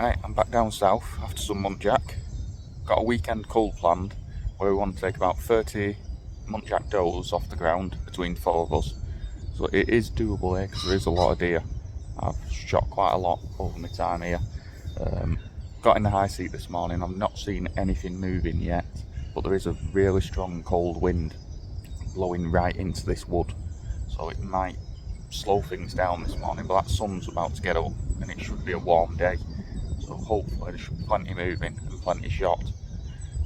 Right, I'm back down south after some Muntjac. Got a weekend cull planned where we want to take about 30 Muntjac does off the ground between 4 of us. So it is doable here because there is a lot of deer. I've shot quite a lot over my time here. Got in the high seat this morning. I've not seen anything moving yet, but there is a really strong cold wind blowing right into this wood. So it might slow things down this morning, but that sun's about to get up and it should be a warm day. So hopefully there should be plenty moving and plenty shot.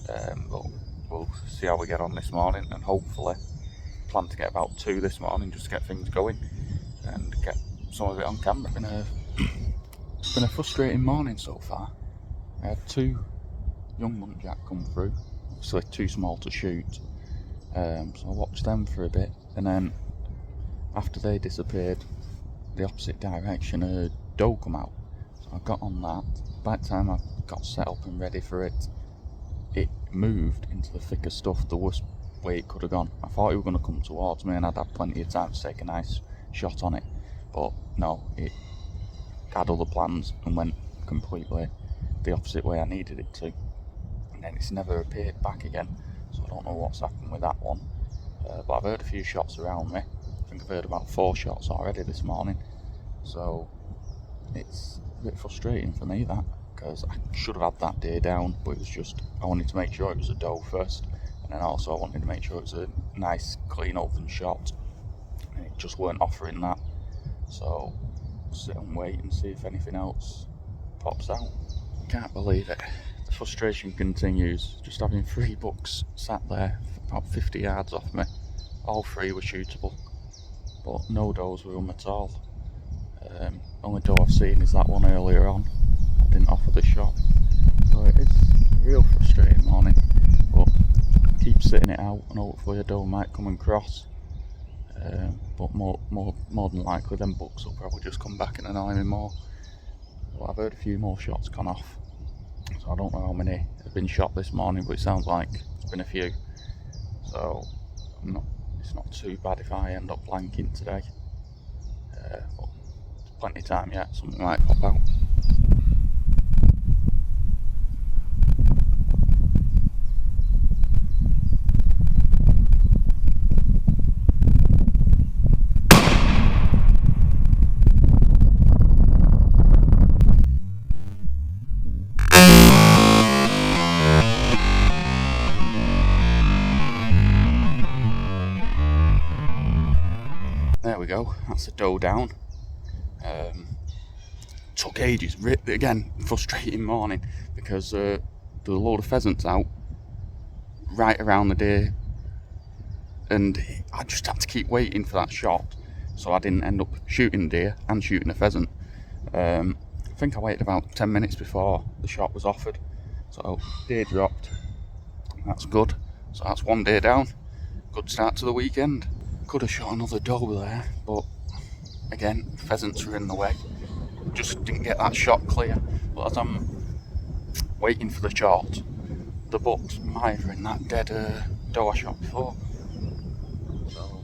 But we'll see how we get on this morning, and hopefully plan to get about 2 this morning just to get things going and get some of it on camera. It's been a frustrating morning so far. I had 2 young Muntjac come through, obviously too small to shoot. So I watched them for a bit, and then after they disappeared the opposite direction, a doe come out. So I got on that. By the time I got set up and ready for it, it moved into the thicker stuff the worst way it could have gone. I thought it was going to come towards me and I'd have plenty of time to take a nice shot on it, but no, it had other plans and went completely the opposite way I needed it to, and then it's never appeared back again. So I don't know what's happened with that one, but I've heard a few shots around me. I think I've heard about 4 shots already this morning, so it's a bit frustrating for me, that, because I should have had that deer down, but it was just, I wanted to make sure it was a doe first, and then also I wanted to make sure it was a nice clean open shot, and it just weren't offering that. So sit and wait and see if anything else pops out. Can't believe it, the frustration continues. Just having 3 bucks sat there about 50 yards off me, all 3 were shootable, but no does with them at all. Only doe I've seen is that one earlier on. I didn't offer the shot, so it's a real frustrating morning, but keep sitting it out and hopefully a doe might come and cross. But more than likely them bucks will probably just come back and annoy me more. But I've heard a few more shots gone off, so I don't know how many have been shot this morning, but it sounds like it's been a few. So it's not too bad if I end up blanking today. But there's plenty of time yet, something might pop out. There we go, that's a doe down. Took ages, again, frustrating morning, because there were a load of pheasants out right around the deer, and I just had to keep waiting for that shot, so I didn't end up shooting deer and shooting a pheasant. I think I waited about 10 minutes before the shot was offered, so deer dropped, that's good. So that's 1 deer down, good start to the weekend. Could have shot another doe there, but again, pheasants were in the way. Just didn't get that shot clear. But as I'm waiting for the shot, the buck's mithering that dead doe I shot before. So,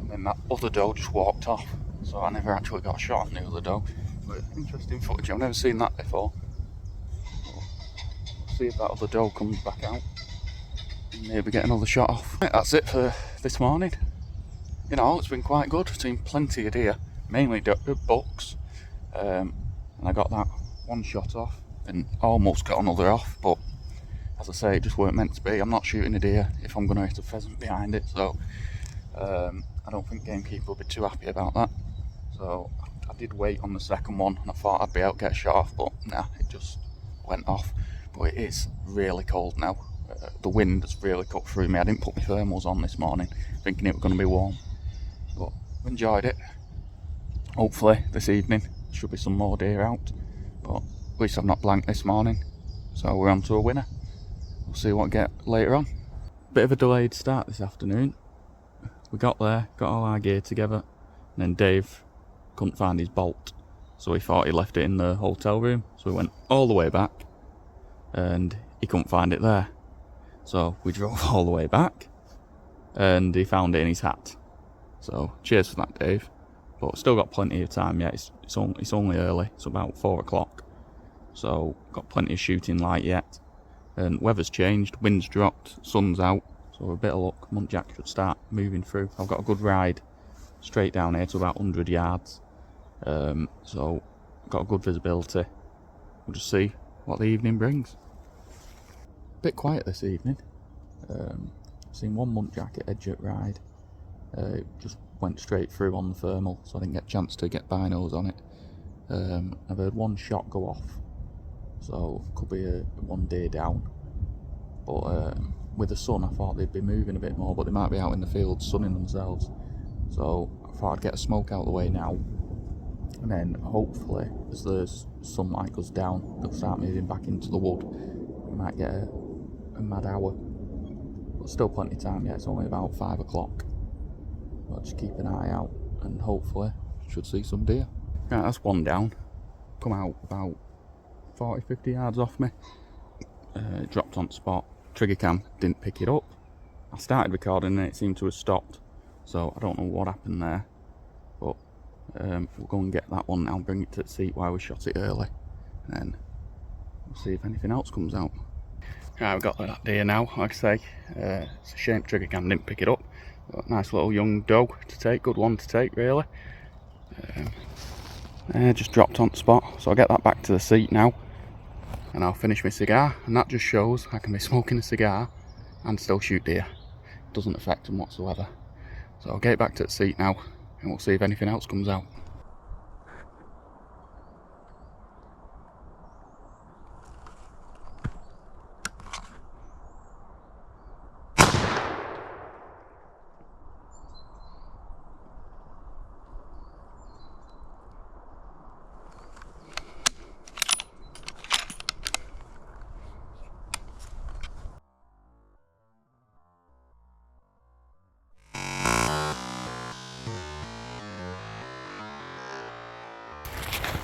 and then that other doe just walked off. So I never actually got a shot on the other doe. But interesting footage, I've never seen that before. But see if that other doe comes back out and maybe get another shot off. Right, that's it for this morning. You know, it's been quite good. I've seen plenty of deer, mainly bucks, and I got that 1 shot off and almost got another off, but as I say, it just weren't meant to be. I'm not shooting a deer if I'm going to hit a pheasant behind it, so I don't think gamekeeper will be too happy about that. So I did wait on the second one and I thought I'd be able to get a shot off, but nah, it just went off. But it is really cold now. The wind has really cut through me. I didn't put my thermals on this morning thinking it was going to be warm, but enjoyed it. Hopefully this evening should be some more deer out, but at least I've not blanked this morning, so we're on to a winner. We'll see what we get later on. Bit of a delayed start this afternoon. We got there, got all our gear together, and then Dave couldn't find his bolt, so he thought he left it in the hotel room, so we went all the way back and he couldn't find it there. So we drove all the way back and he found it in his hat. So cheers for that, Dave. But still got plenty of time yet. It's only early. It's about 4 o'clock. so got plenty of shooting light yet. And weather's changed, wind's dropped, sun's out, so with a bit of luck Muntjac should start moving through. I've got a good ride straight down here to about 100 yards, so got a good visibility. We'll just see what the evening brings. Bit quiet this evening. Seen one Muntjac at edge at ride. Just went straight through on the thermal, so I didn't get a chance to get binos on it. I've heard one shot go off, so could be one day down. But with the sun, I thought they'd be moving a bit more, but they might be out in the field sunning themselves. So I thought I'd get a smoke out of the way now, and then hopefully as the sunlight goes down, they'll start moving back into the wood. We might get a mad hour, but still plenty of time yet. It's only about 5 o'clock. I'll just keep an eye out and hopefully should see some deer. Right, that's one down. Come out about 40-50 yards off me. Dropped on spot. Trigger cam didn't pick it up. I started recording and it seemed to have stopped, so I don't know what happened there. But we'll go and get that one now, bring it to the seat while we shot it early, and then we'll see if anything else comes out. Right, we've got that deer now. Like I say, it's a shame trigger cam didn't pick it up. But nice little young doe to take, good one to take really. Just dropped on spot, so I'll get that back to the seat now, and I'll finish my cigar, and that just shows I can be smoking a cigar and still shoot deer. It doesn't affect them whatsoever. So I'll get it back to the seat now, and we'll see if anything else comes out.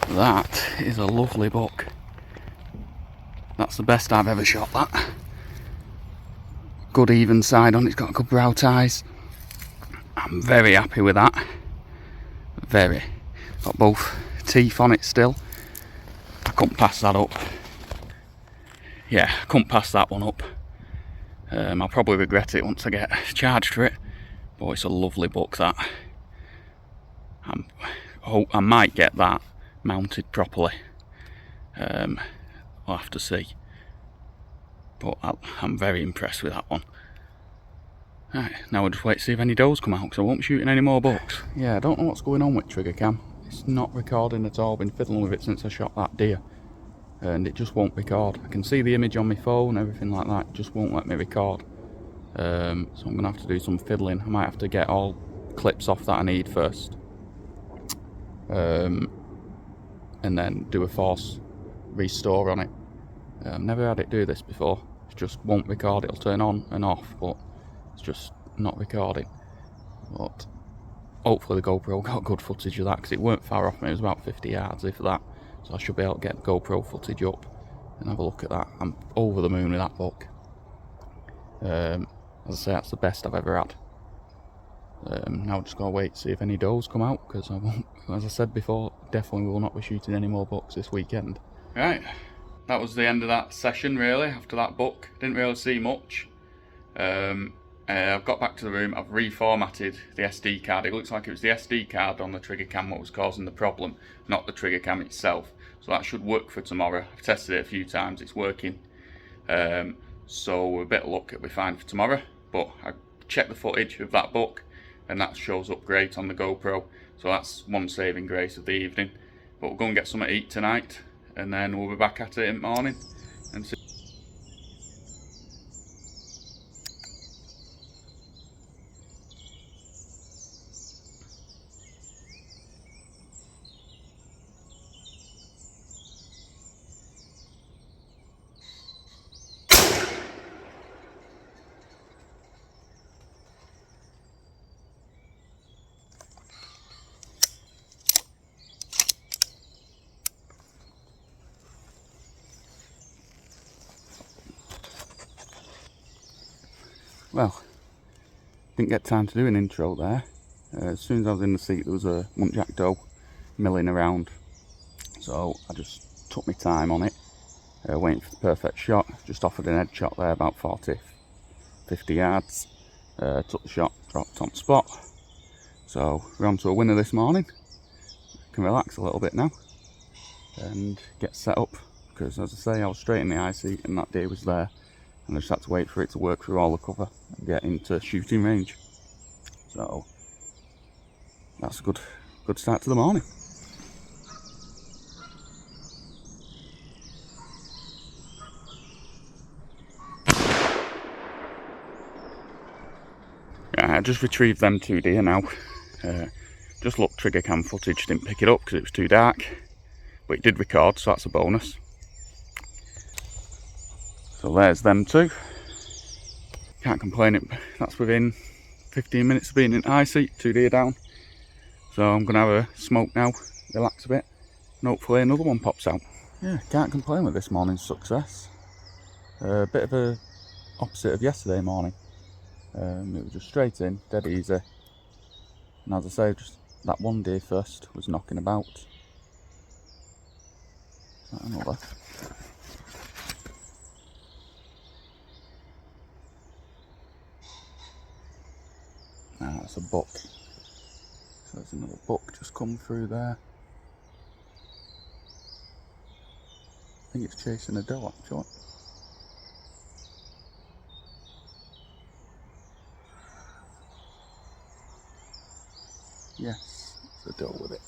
That is a lovely buck. That's the best I've ever shot, that. Good even side on it, it's got good brow ties. I'm very happy with that. Very. Got both teeth on it still. I couldn't pass that up. Yeah, I couldn't pass that one up. I'll probably regret it once I get charged for it. But it's a lovely buck, that. I might get that mounted properly. I'll have to see, but I'm very impressed with that one. Right, now we'll just wait to see if any does come out, because I won't be shooting any more bucks. Yeah, I don't know what's going on with trigger cam. It's not recording at all. Been fiddling with it since I shot that deer, and it just won't record. I can see the image on my phone, everything like that, it just won't let me record. So I'm gonna have to do some fiddling. I might have to get all clips off that I need first, and then do a force restore on it. I've never had it do this before. It just won't record. It'll turn on and off, but it's just not recording. But hopefully the GoPro got good footage of that, because it weren't far off me. It was about 50 yards, if that. So I should be able to get the GoPro footage up and have a look at that. I'm over the moon with that buck. As I say, that's the best I've ever had. Now I'm just going to wait to see if any does come out, because I won't, as I said before, definitely will not be shooting any more bucks this weekend. Right, that was the end of that session really, after that buck. Didn't really see much. I've got back to the room, I've reformatted the SD card. It looks like it was the SD card on the trigger cam what was causing the problem, not the trigger cam itself. So that should work for tomorrow. I've tested it a few times, it's working. So with a bit of luck it'll be fine for tomorrow. But I checked the footage of that buck, and that shows up great on the GoPro, so that's one saving grace of the evening. But we'll go and get something to eat tonight, and then we'll be back at it in the morning and see. Well, didn't get time to do an intro there. As soon as I was in the seat there was a Muntjac doe milling around, so I just took my time on it. waiting for the perfect shot. Just offered an headshot there about 40, 50 yards. Took the shot, dropped on spot. So we're on to a winner this morning. Can relax a little bit now and get set up, because as I say, I was straight in the eye seat and that deer was there, and I just had to wait for it to work through all the cover and get into shooting range. So that's a good start to the morning. I just retrieved them 2 deer now. Just looked trigger cam footage, didn't pick it up because it was too dark, but it did record, so that's a bonus. So there's them 2. Can't complain, that's within 15 minutes of being in eye seat, 2 deer down. So I'm gonna have a smoke now, relax a bit, and hopefully another one pops out. Yeah, can't complain with this morning's success. A bit of a opposite of yesterday morning. It was just straight in, dead easy. And as I say, just that one deer first was knocking about. Another. Ah, that's a buck. So there's another buck just come through there. I think it's chasing a doe actually. Yes, it's a doe with it.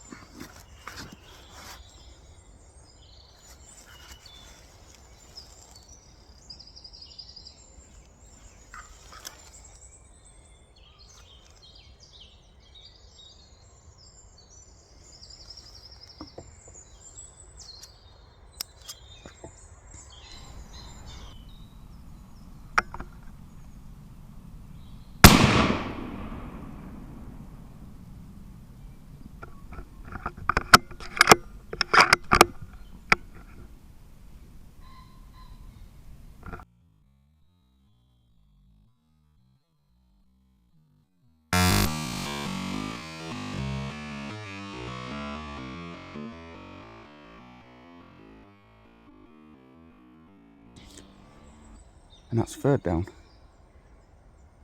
And that's 3rd down.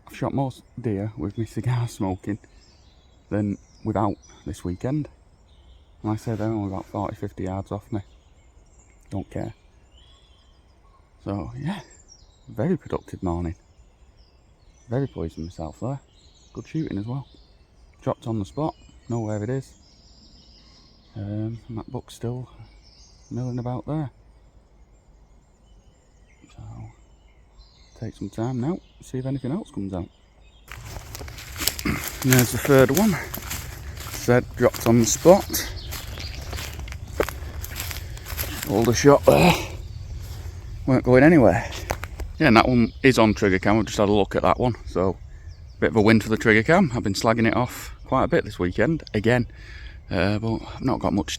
I've shot more deer with my cigar smoking than without this weekend. And I say they're only about 40-50 yards off me. Don't care. So yeah, very productive morning. Very pleased with myself there. Good shooting as well. Dropped on the spot, know where it is. And that buck's still milling about there. So take some time now, see if anything else comes out. And there's the 3rd one. Said dropped on the spot. Hold a shot there. Weren't going anywhere. Yeah, and that one is on trigger cam. I've just had a look at that one. So a bit of a win for the trigger cam. I've been slagging it off quite a bit this weekend again. But I've not got much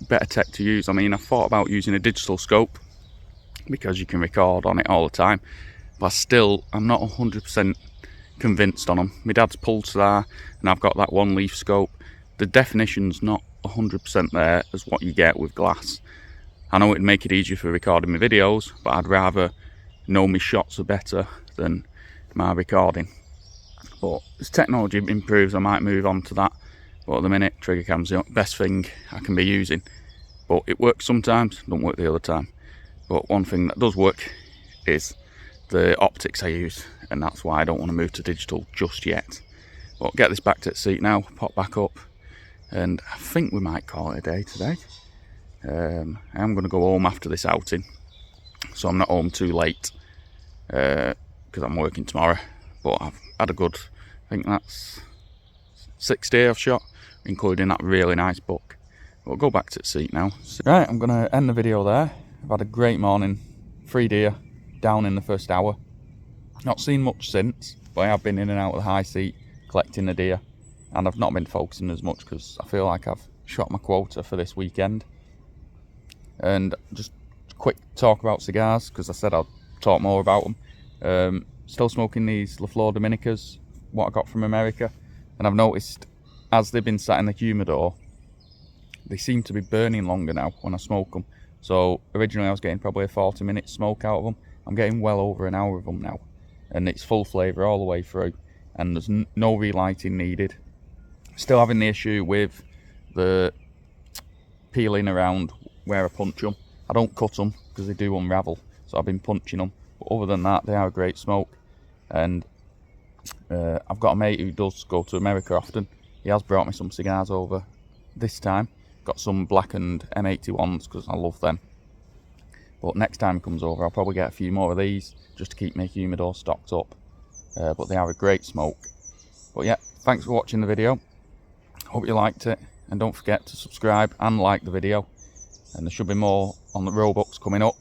better tech to use. I mean, I thought about using a digital scope because you can record on it all the time. But I'm not 100% convinced on them. My dad's Pulsar and I've got that 1-leaf scope. The definition's not 100% there as what you get with glass. I know it'd make it easier for recording my videos, but I'd rather know my shots are better than my recording. But as technology improves, I might move on to that. But at the minute, trigger cam's the best thing I can be using. But it works sometimes, don't work the other time. But one thing that does work is the optics I use, and that's why I don't want to move to digital just yet. But get this back to the seat now, pop back up, and I think we might call it a day today. I am going to go home after this outing, so I'm not home too late because I'm working tomorrow. But I've had a good, I think that's 6 deer I've shot, including that really nice buck. We'll go back to the seat now. Right, I'm going to end the video there. I've had a great morning, 3 deer down in the first hour. Not seen much since, but I have been in and out of the high seat collecting the deer, and I've not been focusing as much because I feel like I've shot my quota for this weekend. And just quick talk about cigars, because I said I'll talk more about them. Still smoking these La Flor Dominicas, what I got from America, and I've noticed as they've been sat in the humidor, they seem to be burning longer now when I smoke them. So originally I was getting probably a 40-minute smoke out of them. I'm getting well over an hour of them now, and it's full flavour all the way through, and there's no relighting needed. Still having the issue with the peeling around where I punch them. I don't cut them because they do unravel, so I've been punching them. But other than that, they are a great smoke. And I've got a mate who does go to America often. He has brought me some cigars over this time. Got some blackened M81s because I love them. But next time he comes over, I'll probably get a few more of these just to keep my humidor stocked up. But they are a great smoke. But yeah, thanks for watching the video. Hope you liked it, and don't forget to subscribe and like the video. And there should be more on the Robux coming up.